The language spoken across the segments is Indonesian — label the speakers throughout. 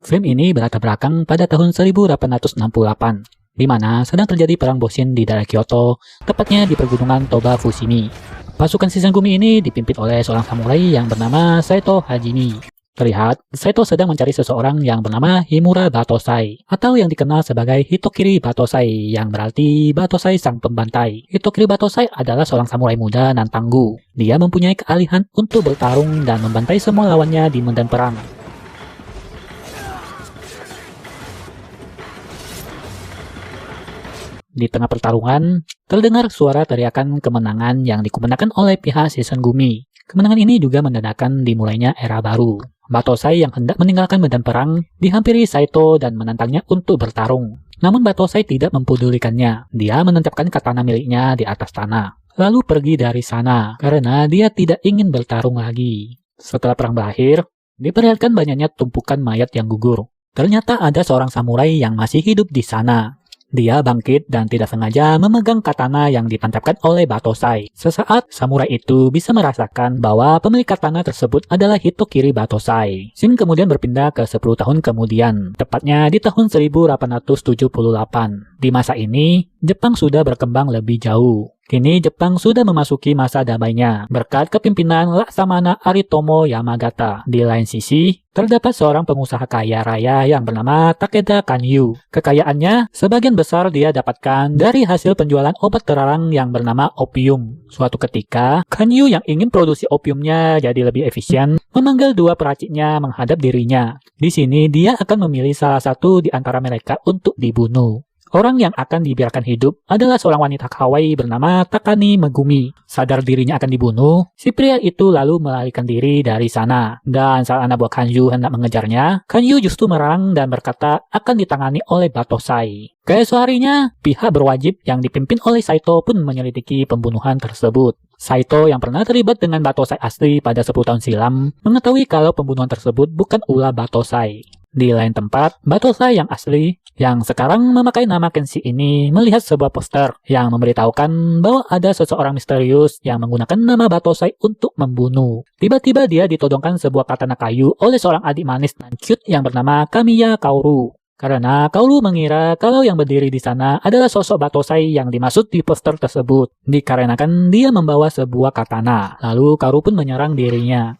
Speaker 1: Film ini berlatar belakang pada tahun 1868, di mana sedang terjadi perang Boshin di daerah Kyoto, tepatnya di pergunungan Toba Fushimi. Pasukan Shinsengumi ini dipimpin oleh seorang samurai yang bernama Saito Hajime. Terlihat, Saito sedang mencari seseorang yang bernama Himura Batosai, atau yang dikenal sebagai Hitokiri Batosai, yang berarti Batosai sang pembantai. Hitokiri Batosai adalah seorang samurai muda dan tangguh. Dia mempunyai keahlian untuk bertarung dan membantai semua lawannya di medan perang. Di tengah pertarungan, terdengar suara teriakan kemenangan yang dikumandangkan oleh pihak Shinsengumi. Kemenangan ini juga menandakan dimulainya era baru. Batosai yang hendak meninggalkan medan perang dihampiri Saito dan menantangnya untuk bertarung. Namun Batosai tidak mempedulikannya. Dia menancapkan katana miliknya di atas tanah, lalu pergi dari sana karena dia tidak ingin bertarung lagi. Setelah perang berakhir, diperlihatkan banyaknya tumpukan mayat yang gugur. Ternyata ada seorang samurai yang masih hidup di sana. Dia bangkit dan tidak sengaja memegang katana yang ditancapkan oleh Batosai. Sesaat, samurai itu bisa merasakan bahwa pemilik katana tersebut adalah Hitokiri Batosai. Scene kemudian berpindah ke 10 tahun kemudian, tepatnya di tahun 1878. Di masa ini, Jepang sudah berkembang lebih jauh. Kini Jepang sudah memasuki masa damainya berkat kepimpinan Laksamana Aritomo Yamagata. Di lain sisi, terdapat seorang pengusaha kaya raya yang bernama Takeda Kanyu. Kekayaannya sebagian besar dia dapatkan dari hasil penjualan obat terlarang yang bernama opium. Suatu ketika, Kanyu yang ingin produksi opiumnya jadi lebih efisien memanggil dua peraciknya menghadap dirinya. Di sini dia akan memilih salah satu di antara mereka untuk dibunuh. Orang yang akan dibiarkan hidup adalah seorang wanita Hawaii bernama Takani Megumi. Sadar dirinya akan dibunuh, si pria itu lalu melarikan diri dari sana. Dan saat anak buah Kanyu hendak mengejarnya, Kanyu justru merang dan berkata akan ditangani oleh Batosai. Keesokan harinya, pihak berwajib yang dipimpin oleh Saito pun menyelidiki pembunuhan tersebut. Saito yang pernah terlibat dengan Batosai asli pada 10 tahun silam mengetahui kalau pembunuhan tersebut bukan ulah Batosai. Di lain tempat, Batosai yang asli, yang sekarang memakai nama Kenshi ini, melihat sebuah poster yang memberitahukan bahwa ada seseorang misterius yang menggunakan nama Batosai untuk membunuh. Tiba-tiba dia ditodongkan sebuah katana kayu oleh seorang adik manis dan cute yang bernama Kamiya Kaoru. Karena Kaoru mengira kalau yang berdiri di sana adalah sosok Batosai yang dimaksud di poster tersebut. Dikarenakan dia membawa sebuah katana, lalu Kaoru pun menyerang dirinya.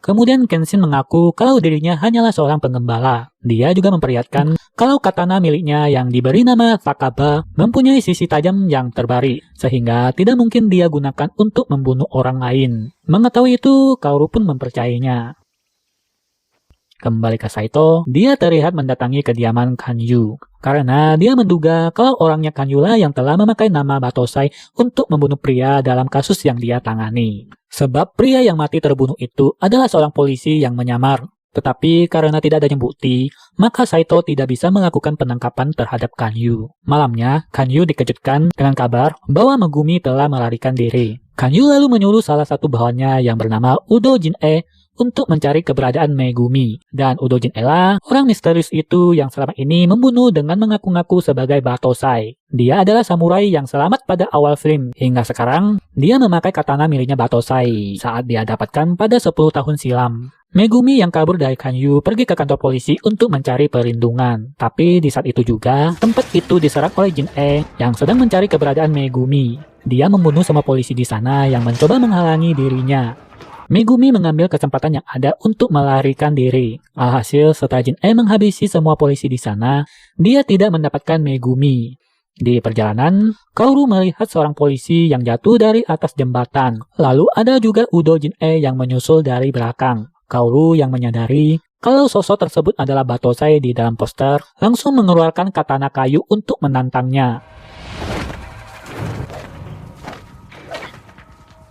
Speaker 1: Kemudian Kenshin mengaku kalau dirinya hanyalah seorang penggembala. Dia juga memperlihatkan kalau katana miliknya yang diberi nama Sakaba mempunyai sisi tajam yang terbari, sehingga tidak mungkin dia gunakan untuk membunuh orang lain. Mengetahui itu, Kaoru pun mempercayainya. Kembali ke Saito, dia terlihat mendatangi kediaman Kanyu. Karena dia menduga kalau orangnya Kanyu lah yang telah memakai nama Batosai untuk membunuh pria dalam kasus yang dia tangani. Sebab pria yang mati terbunuh itu adalah seorang polisi yang menyamar. Tetapi karena tidak adanya bukti, maka Saito tidak bisa melakukan penangkapan terhadap Kanyu. Malamnya, Kanyu dikejutkan dengan kabar bahwa Megumi telah melarikan diri. Kanyu lalu menyuruh salah satu bawahannya yang bernama Udo Jin-e untuk mencari keberadaan Megumi. Dan Udo Jin-e lah orang misterius itu yang selama ini membunuh dengan mengaku-ngaku sebagai Batosai. Dia adalah samurai yang selamat pada awal film. Hingga sekarang, dia memakai katana miliknya Batosai saat dia dapatkan pada 10 tahun silam. Megumi yang kabur dari Kanyu pergi ke kantor polisi untuk mencari perlindungan. Tapi di saat itu juga, tempat itu diserang oleh Jin-e yang sedang mencari keberadaan Megumi. Dia membunuh semua polisi di sana yang mencoba menghalangi dirinya. Megumi mengambil kesempatan yang ada untuk melarikan diri. Alhasil, setelah Jin-e menghabisi semua polisi di sana, dia tidak mendapatkan Megumi. Di perjalanan, Kaoru melihat seorang polisi yang jatuh dari atas jembatan. Lalu ada juga Udo Jin-e yang menyusul dari belakang. Kaoru yang menyadari kalau sosok tersebut adalah Batosai di dalam poster, langsung mengeluarkan katana kayu untuk menantangnya.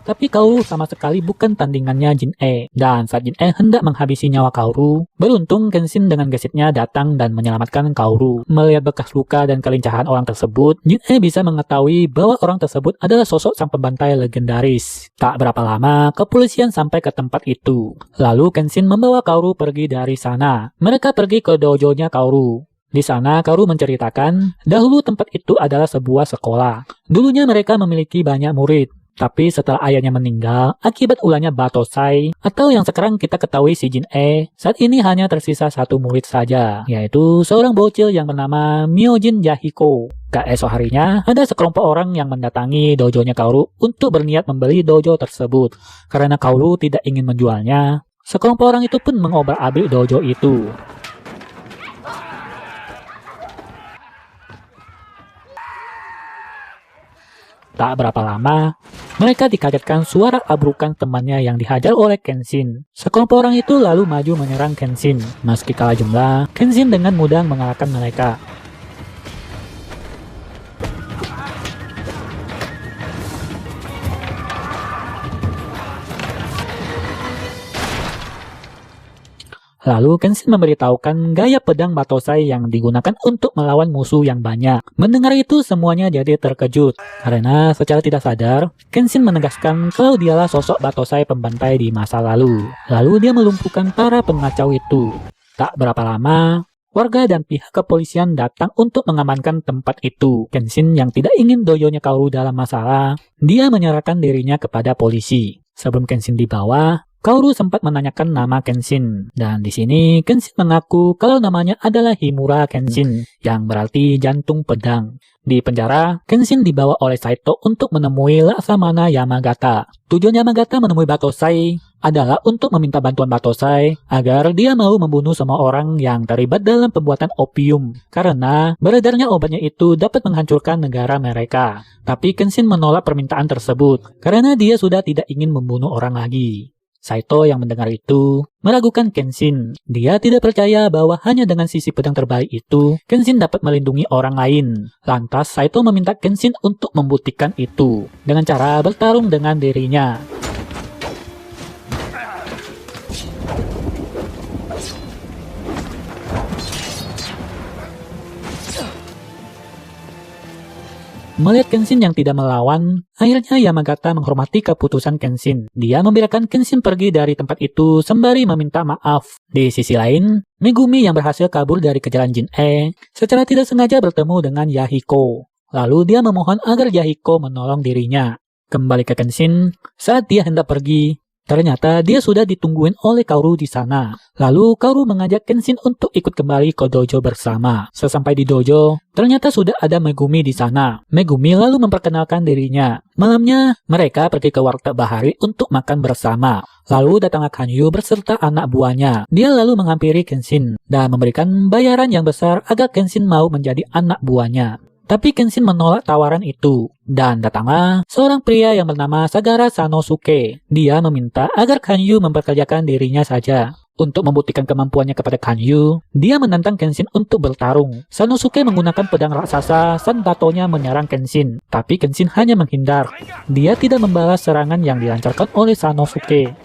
Speaker 1: Tapi Kaoru sama sekali bukan tandingannya Jin-e. Dan saat Jin-e hendak menghabisi nyawa Kaoru, beruntung Kenshin dengan gesitnya datang dan menyelamatkan Kaoru. Melihat bekas luka dan kelincahan orang tersebut, Jin-e bisa mengetahui bahwa orang tersebut adalah sosok sang pembantai legendaris. Tak berapa lama, kepolisian sampai ke tempat itu. Lalu Kenshin membawa Kaoru pergi dari sana. Mereka pergi ke dojo-nya Kaoru. Di sana Kaoru menceritakan, dahulu tempat itu adalah sebuah sekolah. Dulunya mereka memiliki banyak murid. Tapi setelah ayahnya meninggal, akibat ulahnya Batosai, atau yang sekarang kita ketahui si Jin-e, saat ini hanya tersisa satu murid saja, yaitu seorang bocil yang bernama Myojin Yahiko. Keesok harinya, ada sekelompok orang yang mendatangi dojonya Kaoru untuk berniat membeli dojo tersebut. Karena Kaoru tidak ingin menjualnya, sekelompok orang itu pun mengobrak-abrik dojo itu. Tak berapa lama, mereka dikagetkan suara abrukan temannya yang dihajar oleh Kenshin. Sekelompok orang itu lalu maju menyerang Kenshin. Meski kalah jumlah, Kenshin dengan mudah mengalahkan mereka. Lalu Kenshin memberitahukan gaya pedang Batosai yang digunakan untuk melawan musuh yang banyak. Mendengar itu semuanya jadi terkejut. Karena secara tidak sadar, Kenshin menegaskan kalau dialah sosok Batosai pembantai di masa lalu. Lalu dia melumpuhkan para pengacau itu. Tak berapa lama, warga dan pihak kepolisian datang untuk mengamankan tempat itu. Kenshin yang tidak ingin dojonya Kaoru dalam masalah, dia menyerahkan dirinya kepada polisi. Sebelum Kenshin dibawa, Kaoru sempat menanyakan nama Kenshin, dan di sini Kenshin mengaku kalau namanya adalah Himura Kenshin, yang berarti jantung pedang. Di penjara, Kenshin dibawa oleh Saito untuk menemui Laksamana Yamagata. Tujuan Yamagata menemui Batosai adalah untuk meminta bantuan Batosai agar dia mau membunuh semua orang yang terlibat dalam pembuatan opium, karena beredarnya obatnya itu dapat menghancurkan negara mereka. Tapi Kenshin menolak permintaan tersebut, karena dia sudah tidak ingin membunuh orang lagi. Saito yang mendengar itu meragukan Kenshin. Dia tidak percaya bahwa hanya dengan sisi pedang terbaik itu, Kenshin dapat melindungi orang lain. Lantas Saito meminta Kenshin untuk membuktikan itu dengan cara bertarung dengan dirinya. Melihat Kenshin yang tidak melawan, akhirnya Yamagata menghormati keputusan Kenshin. Dia membiarkan Kenshin pergi dari tempat itu sembari meminta maaf. Di sisi lain, Megumi yang berhasil kabur dari kejaran Jin-e secara tidak sengaja bertemu dengan Yahiko. Lalu dia memohon agar Yahiko menolong dirinya. Kembali ke Kenshin, saat dia hendak pergi, ternyata dia sudah ditungguin oleh Kaoru di sana. Lalu Kaoru mengajak Kenshin untuk ikut kembali ke dojo bersama. Sesampai di dojo, ternyata sudah ada Megumi di sana. Megumi lalu memperkenalkan dirinya. Malamnya, mereka pergi ke warteg bahari untuk makan bersama. Lalu datanglah Kanyu berserta anak buahnya. Dia lalu menghampiri Kenshin dan memberikan bayaran yang besar agar Kenshin mau menjadi anak buahnya. Tapi Kenshin menolak tawaran itu, dan datanglah seorang pria yang bernama Sagara Sanosuke. Dia meminta agar Kanyu memperkerjakan dirinya saja. Untuk membuktikan kemampuannya kepada Kanyu, dia menantang Kenshin untuk bertarung. Sanosuke menggunakan pedang raksasa, Sandatonya menyerang Kenshin, tapi Kenshin hanya menghindar. Dia tidak membalas serangan yang dilancarkan oleh Sanosuke.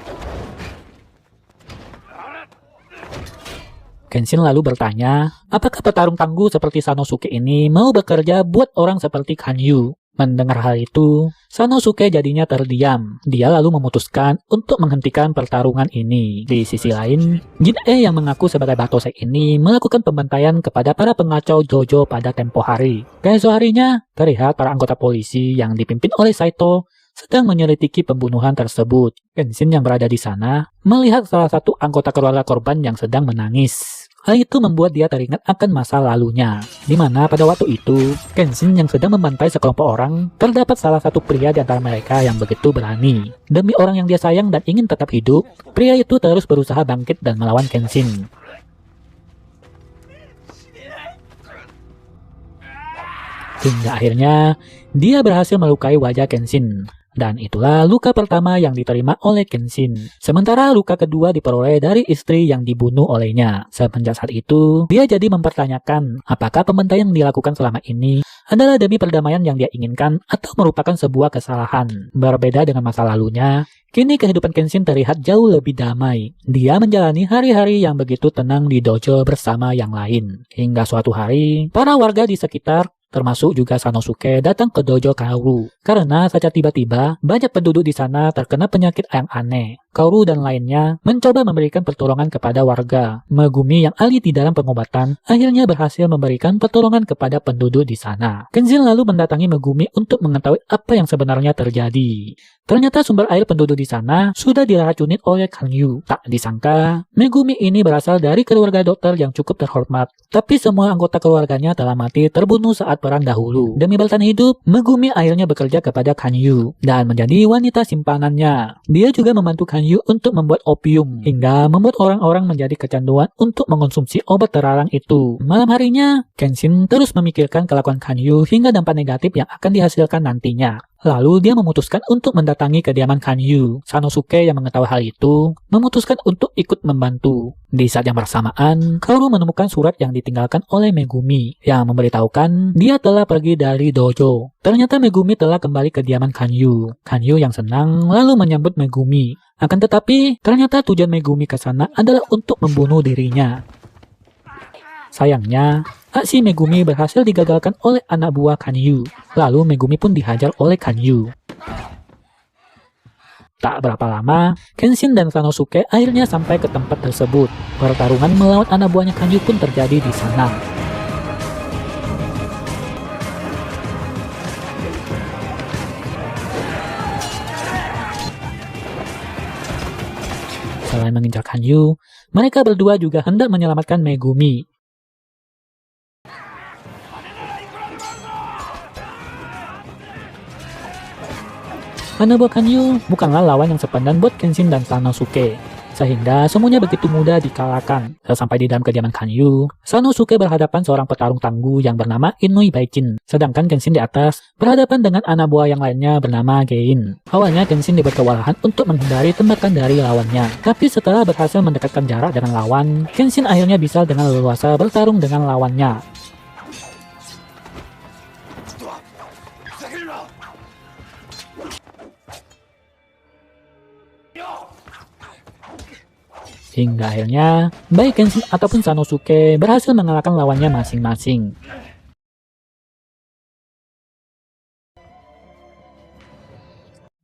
Speaker 1: Kenshin lalu bertanya, apakah petarung tangguh seperti Sanosuke ini mau bekerja buat orang seperti Kanyu? Mendengar hal itu, Sanosuke jadinya terdiam. Dia lalu memutuskan untuk menghentikan pertarungan ini. Di sisi lain, Jin-e yang mengaku sebagai Batosai ini melakukan pembantaian kepada para pengacau dojo pada tempo hari. Keesok harinya, terlihat para anggota polisi yang dipimpin oleh Saito sedang menyelidiki pembunuhan tersebut. Kenshin yang berada di sana melihat salah satu anggota keluarga korban yang sedang menangis. Hal itu membuat dia teringat akan masa lalunya, di mana pada waktu itu, Kenshin yang sedang membantai sekelompok orang, terdapat salah satu pria di antara mereka yang begitu berani. Demi orang yang dia sayang dan ingin tetap hidup, pria itu terus berusaha bangkit dan melawan Kenshin. Hingga akhirnya, dia berhasil melukai wajah Kenshin. Dan itulah luka pertama yang diterima oleh Kenshin. Sementara luka kedua diperoleh dari istri yang dibunuh olehnya. Semenjak saat itu, dia jadi mempertanyakan apakah pembantaian yang dilakukan selama ini adalah demi perdamaian yang dia inginkan atau merupakan sebuah kesalahan. Berbeda dengan masa lalunya, kini kehidupan Kenshin terlihat jauh lebih damai. Dia menjalani hari-hari yang begitu tenang di dojo bersama yang lain. Hingga suatu hari, para warga di sekitar termasuk juga Sanosuke datang ke dojo Kaoru. Karena secara tiba-tiba, banyak penduduk di sana terkena penyakit yang aneh. Kaoru dan lainnya mencoba memberikan pertolongan kepada warga. Megumi yang ahli di dalam pengobatan akhirnya berhasil memberikan pertolongan kepada penduduk di sana. Kenshin lalu mendatangi Megumi untuk mengetahui apa yang sebenarnya terjadi. Ternyata sumber air penduduk di sana sudah diracunin oleh Kanyu. Tak disangka, Megumi ini berasal dari keluarga dokter yang cukup terhormat. Tapi semua anggota keluarganya telah mati terbunuh saat perang dahulu. Demi bertahan hidup, Megumi akhirnya bekerja kepada Kanyu dan menjadi wanita simpanannya. Dia juga membantu Kanyu untuk membuat opium, hingga membuat orang-orang menjadi kecanduan untuk mengonsumsi obat terlarang itu. Malam harinya, Kenshin terus memikirkan kelakuan Kanyu hingga dampak negatif yang akan dihasilkan nantinya. Lalu dia memutuskan untuk mendatangi kediaman Kanyu. Sanosuke yang mengetahui hal itu memutuskan untuk ikut membantu. Di saat yang bersamaan, Kaoru menemukan surat yang ditinggalkan oleh Megumi yang memberitahukan dia telah pergi dari dojo. Ternyata Megumi telah kembali ke kediaman Kanyu. Kanyu yang senang lalu menyambut Megumi. Akan tetapi, ternyata tujuan Megumi ke sana adalah untuk membunuh dirinya. Sayangnya, aksi Megumi berhasil digagalkan oleh anak buah Kanyu. Lalu Megumi pun dihajar oleh Kanyu. Tak berapa lama, Kenshin dan Sanosuke akhirnya sampai ke tempat tersebut. Pertarungan melawan anak buahnya Kanyu pun terjadi di sana. Selain mengincar Kanyu, mereka berdua juga hendak menyelamatkan Megumi. Anak buah Kanyu bukanlah lawan yang sepadan buat Kenshin dan Sanosuke, sehingga semuanya begitu mudah dikalahkan. Sesampai di dalam kediaman Kanyu, Sanosuke berhadapan seorang petarung tangguh yang bernama Inui Baichin, sedangkan Kenshin di atas berhadapan dengan anak buah yang lainnya bernama Gein. Awalnya Kenshin diberi kewalahan untuk menghindari tembakan dari lawannya, tapi setelah berhasil mendekatkan jarak dengan lawan, Kenshin akhirnya bisa dengan leluasa bertarung dengan lawannya. Hingga akhirnya, baik Kenshin ataupun Sanosuke berhasil mengalahkan lawannya masing-masing.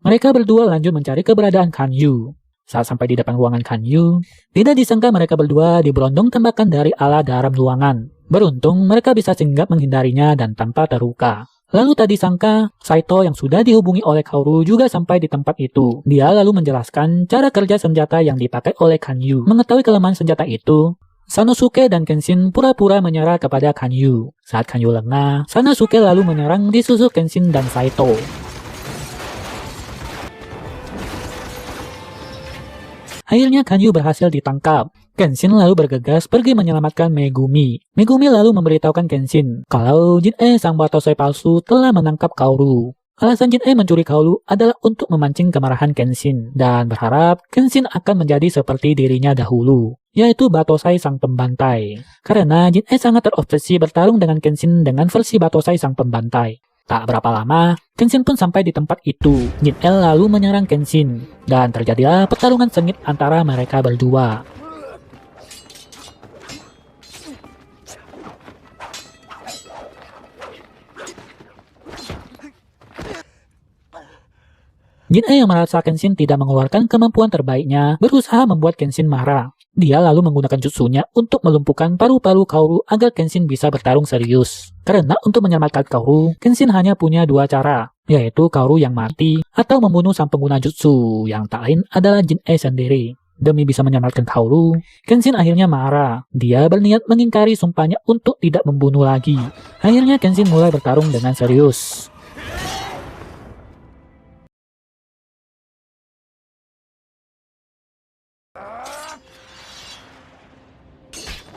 Speaker 1: Mereka berdua lanjut mencari keberadaan Kanyu. Saat sampai di depan ruangan Kanyu, tidak disangka mereka berdua diberondong tembakan dari ala dalam ruangan. Beruntung mereka bisa singgap menghindarinya dan tanpa terluka. Lalu tak disangka, Saito yang sudah dihubungi oleh Kaoru juga sampai di tempat itu. Dia lalu menjelaskan cara kerja senjata yang dipakai oleh Kanyu. Mengetahui kelemahan senjata itu, Sanosuke dan Kenshin pura-pura menyerah kepada Kanyu. Saat Kanyu lengah, Sanosuke lalu menyerang di susul Kenshin dan Saito. Akhirnya Kanyu berhasil ditangkap. Kenshin lalu bergegas pergi menyelamatkan Megumi. Megumi lalu memberitahukan Kenshin kalau Jin-e sang batosai palsu telah menangkap Kaoru. Alasan Jin-e mencuri Kaoru adalah untuk memancing kemarahan Kenshin dan berharap Kenshin akan menjadi seperti dirinya dahulu, yaitu batosai sang pembantai. Karena Jin-e sangat terobsesi bertarung dengan Kenshin dengan versi batosai sang pembantai. Tak berapa lama, Kenshin pun sampai di tempat itu. Jin-e lalu menyerang Kenshin dan terjadilah pertarungan sengit antara mereka berdua. Jin-e yang merasa Kenshin tidak mengeluarkan kemampuan terbaiknya, berusaha membuat Kenshin marah. Dia lalu menggunakan jutsunya untuk melumpuhkan paru-paru Kaoru agar Kenshin bisa bertarung serius. Karena untuk menyelamatkan Kaoru, Kenshin hanya punya dua cara, yaitu Kaoru yang mati atau membunuh sang pengguna jutsu, yang tak lain adalah Jin-e sendiri. Demi bisa menyelamatkan Kaoru, Kenshin akhirnya marah. Dia berniat mengingkari sumpahnya untuk tidak membunuh lagi. Akhirnya Kenshin mulai bertarung dengan serius.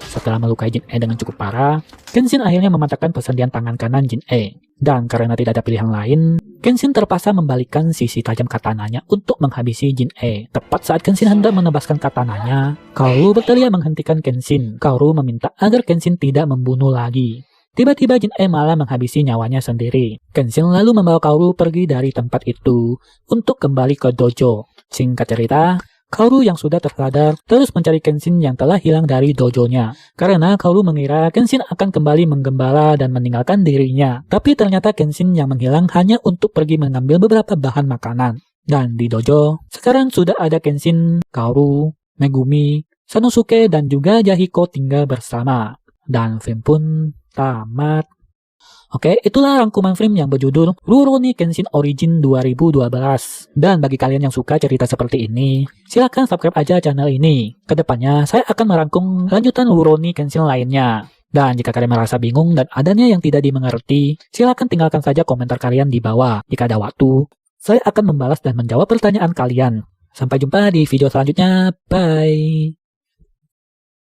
Speaker 1: Setelah melukai Jin-e dengan cukup parah, Kenshin akhirnya mematahkan persendian tangan kanan Jin-e. Dan karena tidak ada pilihan lain, Kenshin terpaksa membalikkan sisi tajam katananya untuk menghabisi Jin-e. Tepat saat Kenshin hendak menebaskan katananya, Kaoru berteriak menghentikan Kenshin. Kaoru meminta agar Kenshin tidak membunuh lagi. Tiba-tiba Jin-e malah menghabisi nyawanya sendiri. Kenshin lalu membawa Kaoru pergi dari tempat itu untuk kembali ke dojo. Singkat cerita, Kaoru yang sudah tersadar terus mencari Kenshin yang telah hilang dari dojonya. Karena Kaoru mengira Kenshin akan kembali menggembala dan meninggalkan dirinya. Tapi ternyata Kenshin yang menghilang hanya untuk pergi mengambil beberapa bahan makanan. Dan di dojo, sekarang sudah ada Kenshin, Kaoru, Megumi, Sanosuke, dan juga Yahiko tinggal bersama. Dan film pun tamat. Oke, itulah rangkuman film yang berjudul Rurouni Kenshin Origin 2012. Dan bagi kalian yang suka cerita seperti ini, silahkan subscribe aja channel ini. Kedepannya, saya akan merangkum lanjutan Rurouni Kenshin lainnya. Dan jika kalian merasa bingung dan adanya yang tidak dimengerti, silahkan tinggalkan saja komentar kalian di bawah. Jika ada waktu, saya akan membalas dan menjawab pertanyaan kalian. Sampai jumpa di video selanjutnya. Bye!